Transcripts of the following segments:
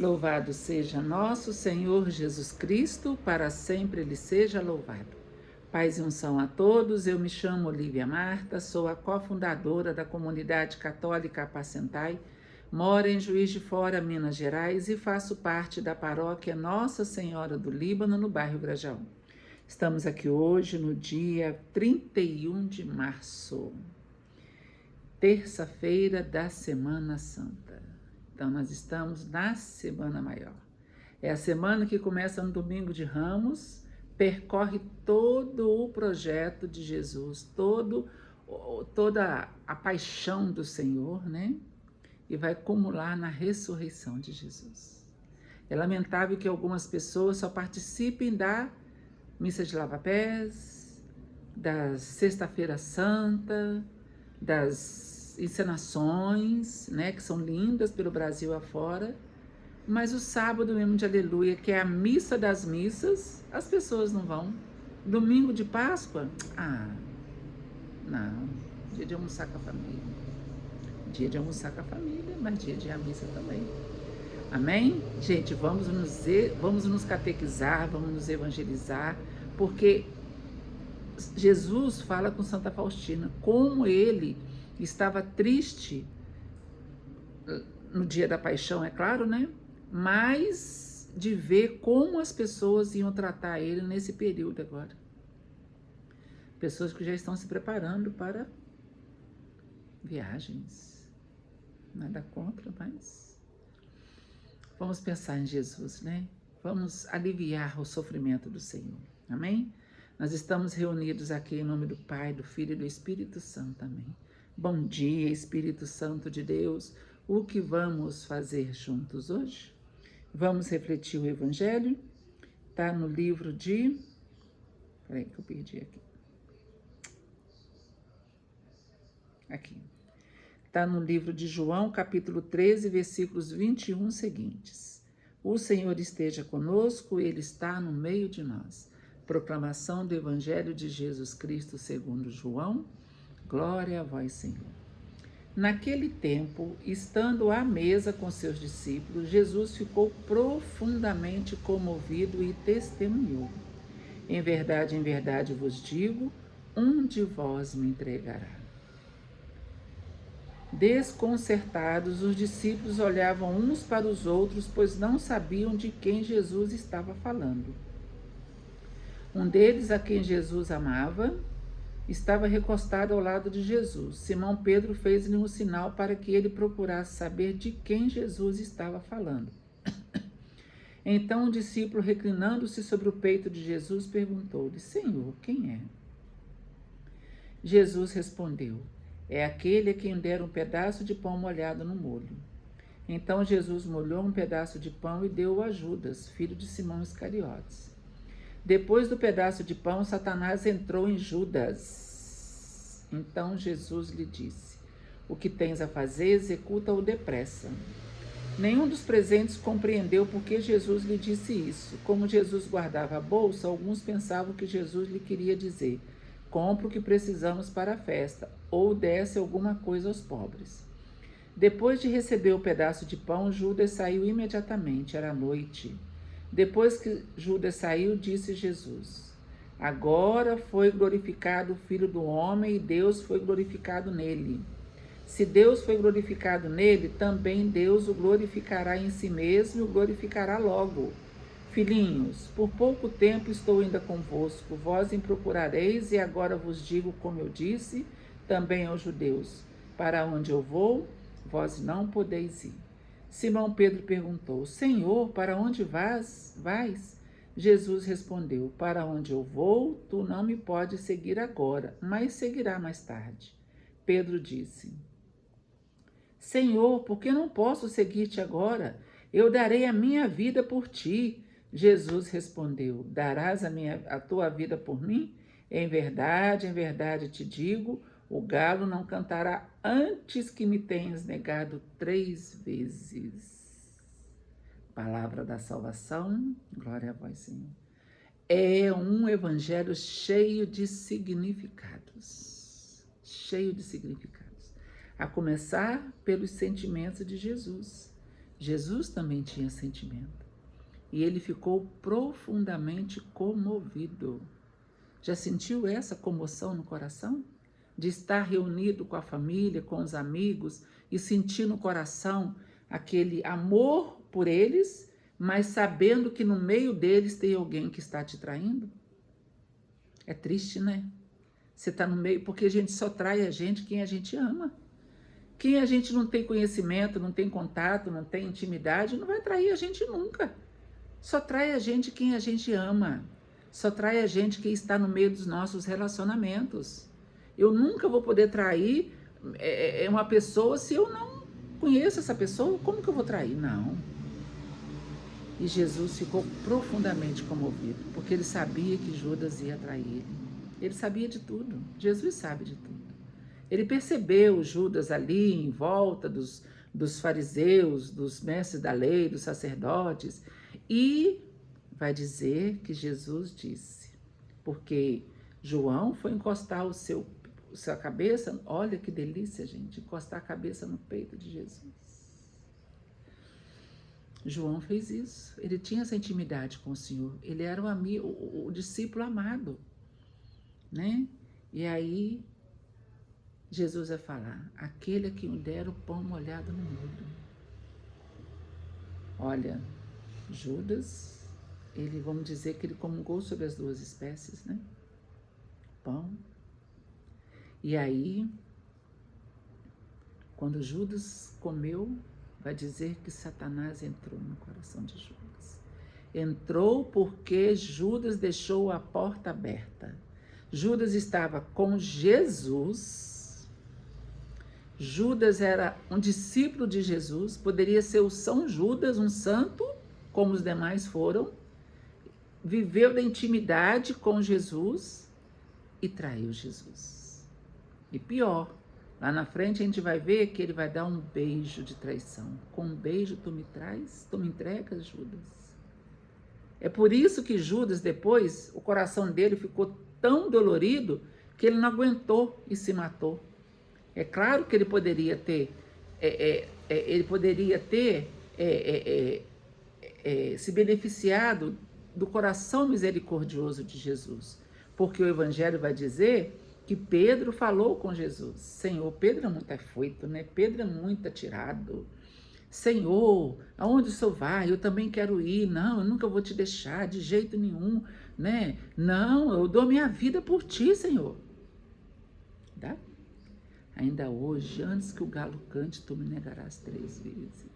Louvado seja nosso Senhor Jesus Cristo, para sempre Ele seja louvado. Paz e unção a todos, eu me chamo Olívia Marta, sou a cofundadora da Comunidade Católica Apacentai, moro em Juiz de Fora, Minas Gerais e faço parte da paróquia Nossa Senhora do Líbano, no bairro Grajaú. Estamos aqui hoje no dia 31 de março, terça-feira da Semana Santa. Então, nós estamos na Semana Maior. É a semana que começa no Domingo de Ramos, percorre todo o projeto de Jesus, toda a paixão do Senhor, né? E vai acumular na ressurreição de Jesus. É lamentável que algumas pessoas só participem da missa de lava-pés, da Sexta-feira Santa, das encenações, né, que são lindas pelo Brasil afora, mas o sábado mesmo de Aleluia, que é a missa das missas, as pessoas não vão. Domingo de Páscoa, não, dia de almoçar com a família. Dia de almoçar com a família, mas dia de ir à missa também. Amém? Gente, vamos nos catequizar, vamos nos evangelizar, porque Jesus fala com Santa Faustina como ele estava triste no dia da paixão, é claro, né? Mas de ver como as pessoas iam tratar ele nesse período agora. Pessoas que já estão se preparando para viagens. Nada contra, mas vamos pensar em Jesus, né? Vamos aliviar o sofrimento do Senhor. Amém? Nós estamos reunidos aqui em nome do Pai, do Filho e do Espírito Santo. Amém. Bom dia, Espírito Santo de Deus. O que vamos fazer juntos hoje? Vamos refletir o Evangelho. Está no livro de... Peraí que eu perdi aqui. Aqui. Está no livro de João, capítulo 13, versículos 21 seguintes. O Senhor esteja conosco, Ele está no meio de nós. Proclamação do Evangelho de Jesus Cristo segundo João. Glória a vós, Senhor. Naquele tempo, estando à mesa com seus discípulos, Jesus ficou profundamente comovido e testemunhou. Em verdade vos digo, um de vós me entregará. Desconcertados, os discípulos olhavam uns para os outros, pois não sabiam de quem Jesus estava falando. Um deles, a quem Jesus amava, estava recostado ao lado de Jesus. Simão Pedro fez-lhe um sinal para que ele procurasse saber de quem Jesus estava falando. Então o discípulo, reclinando-se sobre o peito de Jesus, perguntou-lhe: Senhor, quem é? Jesus respondeu: é aquele a quem deram um pedaço de pão molhado no molho. Então Jesus molhou um pedaço de pão e deu-o a Judas, filho de Simão Iscariotes. Depois do pedaço de pão, Satanás entrou em Judas. Então Jesus lhe disse: o que tens a fazer, executa-o depressa. Nenhum dos presentes compreendeu por que Jesus lhe disse isso. Como Jesus guardava a bolsa, alguns pensavam que Jesus lhe queria dizer: compra o que precisamos para a festa, ou desse alguma coisa aos pobres. Depois de receber o pedaço de pão, Judas saiu imediatamente, era noite. Depois que Judas saiu, disse Jesus: agora foi glorificado o Filho do Homem e Deus foi glorificado nele. Se Deus foi glorificado nele, também Deus o glorificará em si mesmo e o glorificará logo. Filhinhos, por pouco tempo estou ainda convosco, vós me procurareis, e agora vos digo, como eu disse, também aos judeus: para onde eu vou, vós não podeis ir. Simão Pedro perguntou: Senhor, para onde vais? Jesus respondeu: para onde eu vou, tu não me podes seguir agora, mas seguirá mais tarde. Pedro disse: Senhor, por que não posso seguir-te agora? Eu darei a minha vida por ti. Jesus respondeu: darás a tua vida por mim? Em verdade te digo, o galo não cantará antes que me tenhas negado 3 vezes. Palavra da salvação, glória a vós, Senhor. É um evangelho cheio de significados. A começar pelos sentimentos de Jesus. Jesus também tinha sentimento. E ele ficou profundamente comovido. Já sentiu essa comoção no coração? De estar reunido com a família, com os amigos e sentir no coração aquele amor por eles, mas sabendo que no meio deles tem alguém que está te traindo? É triste, né? Você está no meio, porque a gente só trai a gente quem a gente ama. Quem a gente não tem conhecimento, não tem contato, não tem intimidade, não vai trair a gente nunca. Só trai a gente quem a gente ama. Só trai a gente quem está no meio dos nossos relacionamentos. Eu nunca vou poder trair uma pessoa se eu não conheço essa pessoa. Como que eu vou trair? Não. E Jesus ficou profundamente comovido, porque ele sabia que Judas ia trair ele. Ele sabia de tudo. Jesus sabe de tudo. Ele percebeu Judas ali em volta dos fariseus, dos mestres da lei, dos sacerdotes, e vai dizer que Jesus disse, porque João foi encostar sua cabeça, olha que delícia, gente, encostar a cabeça no peito de Jesus. João fez isso, ele tinha essa intimidade com o Senhor, ele era o discípulo amado, né? E aí Jesus vai falar, aquele a quem me der o pão molhado no molho. Olha, Judas, vamos dizer que ele comungou sobre as duas espécies, né? Pão. E aí, quando Judas comeu, vai dizer que Satanás entrou no coração de Judas. Entrou porque Judas deixou a porta aberta. Judas estava com Jesus. Judas era um discípulo de Jesus, poderia ser o São Judas, um santo, como os demais foram, viveu da intimidade com Jesus e traiu Jesus. E pior, lá na frente a gente vai ver que ele vai dar um beijo de traição. Com um beijo tu me entregas, Judas. É por isso que Judas depois, o coração dele ficou tão dolorido que ele não aguentou e se matou. É claro que ele poderia ter se beneficiado do coração misericordioso de Jesus, porque o Evangelho vai dizer que Pedro falou com Jesus. Senhor, Pedro é muito afoito, né? Pedro é muito atirado. Senhor, aonde o Senhor vai? Eu também quero ir. Não, eu nunca vou te deixar de jeito nenhum, né? Não, eu dou minha vida por ti, Senhor. Tá? Ainda hoje, antes que o galo cante, tu me negarás 3 vezes.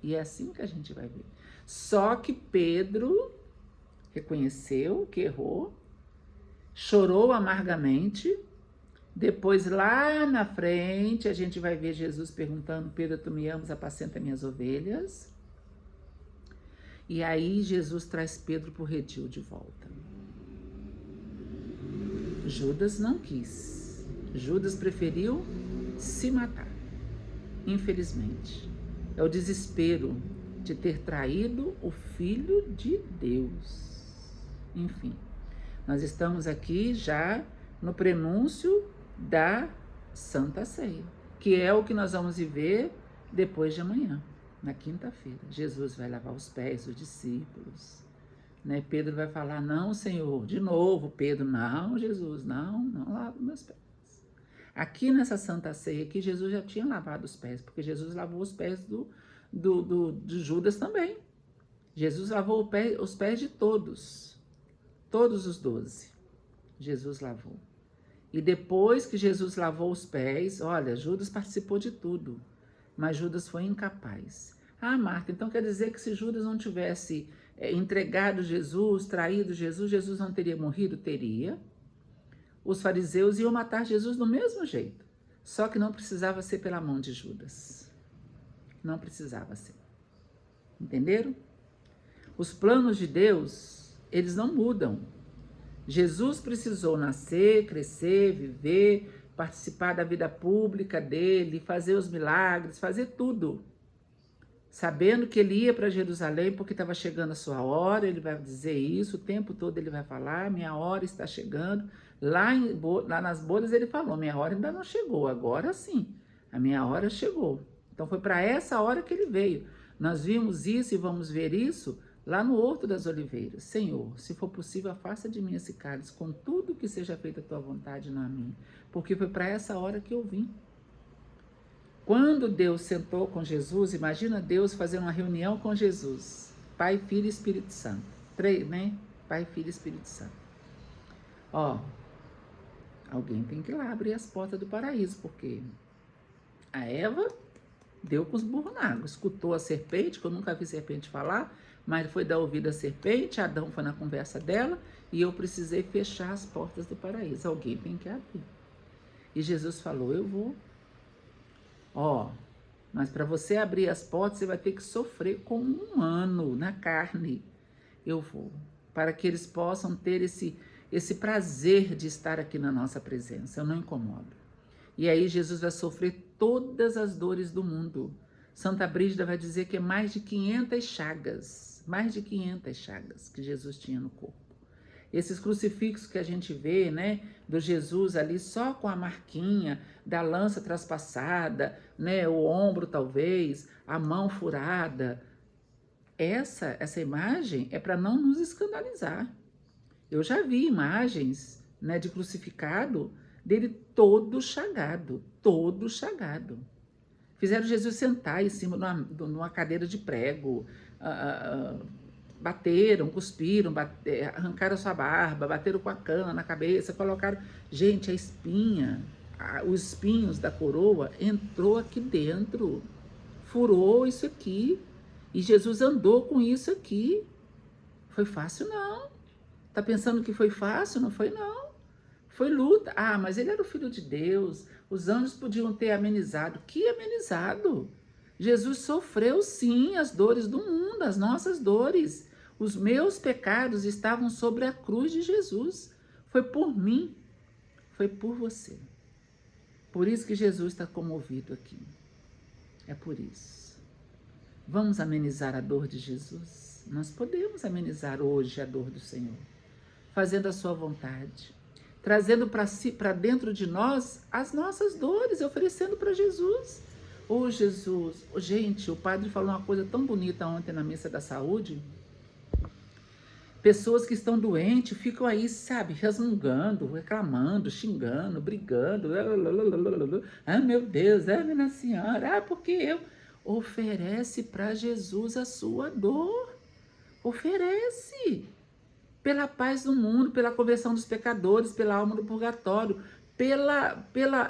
E é assim que a gente vai ver. Só que Pedro reconheceu que errou, chorou amargamente. Depois, lá na frente, a gente vai ver Jesus perguntando, Pedro, tu me amas, apacenta minhas ovelhas. E aí Jesus traz Pedro para o redil de volta. Judas não quis. Judas preferiu se matar, infelizmente. É o desespero de ter traído o Filho de Deus. Enfim, nós estamos aqui já no prenúncio da Santa Ceia, que é o que nós vamos viver depois de amanhã, na quinta-feira. Jesus vai lavar os pés dos discípulos, né? Pedro vai falar, não, Senhor, de novo, Pedro, não, Jesus, não lava meus pés. Aqui nessa Santa Ceia, aqui, Jesus já tinha lavado os pés, porque Jesus lavou os pés de Judas também. Jesus lavou os pés de todos os 12. Jesus lavou. E depois que Jesus lavou os pés, olha, Judas participou de tudo, mas Judas foi incapaz. Ah, Marta, então quer dizer que se Judas não tivesse entregado Jesus, traído Jesus, Jesus não teria morrido? Teria. Os fariseus iam matar Jesus do mesmo jeito, só que não precisava ser pela mão de Judas. Não precisava ser. Entenderam? Os planos de Deus, eles não mudam. Jesus precisou nascer, crescer, viver, participar da vida pública dele, fazer os milagres, fazer tudo. Sabendo que ele ia para Jerusalém porque estava chegando a sua hora, ele vai dizer isso, o tempo todo ele vai falar, minha hora está chegando. Lá nas bodas ele falou, minha hora ainda não chegou, agora sim, a minha hora chegou. Então foi para essa hora que ele veio. Nós vimos isso e vamos ver isso lá no Horto das Oliveiras. Senhor, se for possível, afasta de mim esse cálice, contudo que seja feita a tua vontade, não a minha. Porque foi para essa hora que eu vim. Quando Deus sentou com Jesus, imagina Deus fazendo uma reunião com Jesus. Pai, Filho e Espírito Santo. Três, né? Pai, Filho e Espírito Santo. Ó, alguém tem que ir lá abrir as portas do paraíso, porque a Eva deu com os burros na água, escutou a serpente, que eu nunca vi serpente falar, mas foi dar ouvido à serpente, Adão foi na conversa dela, e eu precisei fechar as portas do paraíso. Alguém tem que abrir. E Jesus falou, eu vou. Ó, mas para você abrir as portas, você vai ter que sofrer como um humano, na carne. Eu vou, para que eles possam ter esse prazer de estar aqui na nossa presença. Eu não incomodo. E aí Jesus vai sofrer todas as dores do mundo. Santa Brígida vai dizer que é mais de 500 chagas que Jesus tinha no corpo. Esses crucifixos que a gente vê, né, do Jesus ali só com a marquinha da lança traspassada, né, o ombro talvez, a mão furada. Essa imagem é para não nos escandalizar. Eu já vi imagens, né, de crucificado dele todo chagado. Fizeram Jesus sentar em cima de uma cadeira de prego, bateram, cuspiram, arrancaram sua barba, bateram com a cana na cabeça, colocaram... Gente, a espinha, os espinhos da coroa entrou aqui dentro, furou isso aqui, e Jesus andou com isso aqui. Foi fácil, não. Tá pensando que foi fácil? Não foi, não. Foi luta. Ah, mas ele era o Filho de Deus. Os anjos podiam ter amenizado. Que amenizado? Jesus sofreu, sim, as dores do mundo, as nossas dores. Os meus pecados estavam sobre a cruz de Jesus. Foi por mim. Foi por você. Por isso que Jesus está comovido aqui. É por isso. Vamos amenizar a dor de Jesus? Nós podemos amenizar hoje a dor do Senhor, fazendo a sua vontade, trazendo para dentro de nós as nossas dores, oferecendo para Jesus. Ô Jesus, gente, o padre falou uma coisa tão bonita ontem na missa da saúde. Pessoas que estão doentes ficam aí, sabe, resmungando, reclamando, xingando, brigando. Ah, meu Deus, minha senhora, porque eu... Oferece para Jesus a sua dor. Oferece. Pela paz do mundo, pela conversão dos pecadores, pela alma do purgatório, pela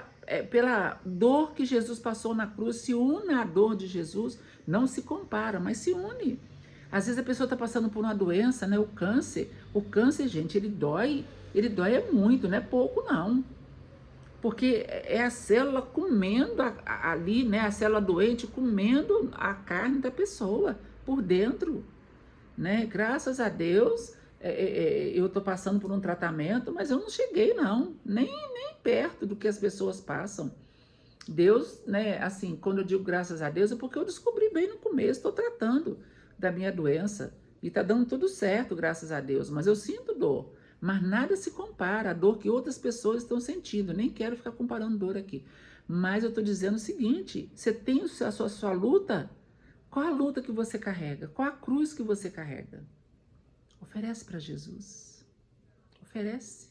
dor que Jesus passou na cruz. Se une à dor de Jesus, não se compara, mas se une. Às vezes a pessoa está passando por uma doença, né? O câncer, gente, ele dói é muito, não é pouco não. Porque é a célula comendo ali, né? A célula doente comendo a carne da pessoa por dentro, né? Graças a Deus, eu estou passando por um tratamento, mas eu não cheguei, não, nem perto do que as pessoas passam. Deus, né? Assim, quando eu digo graças a Deus, é porque eu descobri bem no começo, estou tratando da minha doença e está dando tudo certo, graças a Deus, mas eu sinto dor. Mas nada se compara à dor que outras pessoas estão sentindo. Nem quero ficar comparando dor aqui. Mas eu estou dizendo o seguinte, você tem a sua luta? Qual a luta que você carrega? Qual a cruz que você carrega? Oferece para Jesus. Oferece.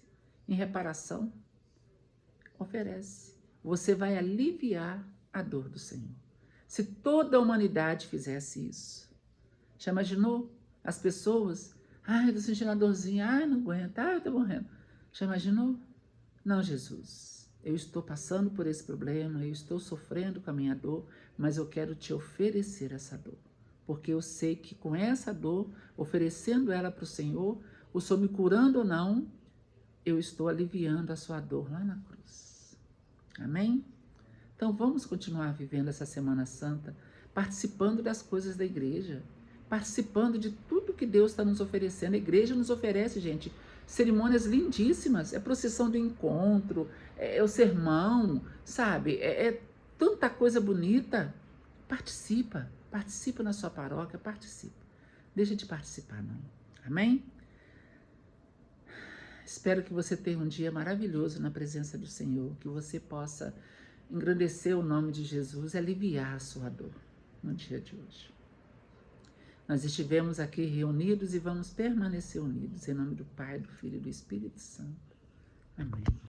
Em reparação. Oferece. Você vai aliviar a dor do Senhor. Se toda a humanidade fizesse isso. Já imaginou? As pessoas... Ai, tô sentindo uma dorzinha. Ai, não aguento. Ai, eu tô morrendo. Já imaginou? Não, Jesus. Eu estou passando por esse problema. Eu estou sofrendo com a minha dor. Mas eu quero te oferecer essa dor. Porque eu sei que com essa dor, oferecendo ela para o Senhor me curando ou não, eu estou aliviando a sua dor lá na cruz. Amém? Então vamos continuar vivendo essa Semana Santa, participando das coisas da igreja, participando de tudo que Deus está nos oferecendo. A igreja nos oferece, gente, cerimônias lindíssimas, é procissão do encontro, é o sermão, sabe? É tanta coisa bonita. Participa na sua paróquia, participa. Deixa de participar, não. Amém? Espero que você tenha um dia maravilhoso na presença do Senhor, que você possa engrandecer o nome de Jesus e aliviar a sua dor no dia de hoje. Nós estivemos aqui reunidos e vamos permanecer unidos. Em nome do Pai, do Filho e do Espírito Santo. Amém.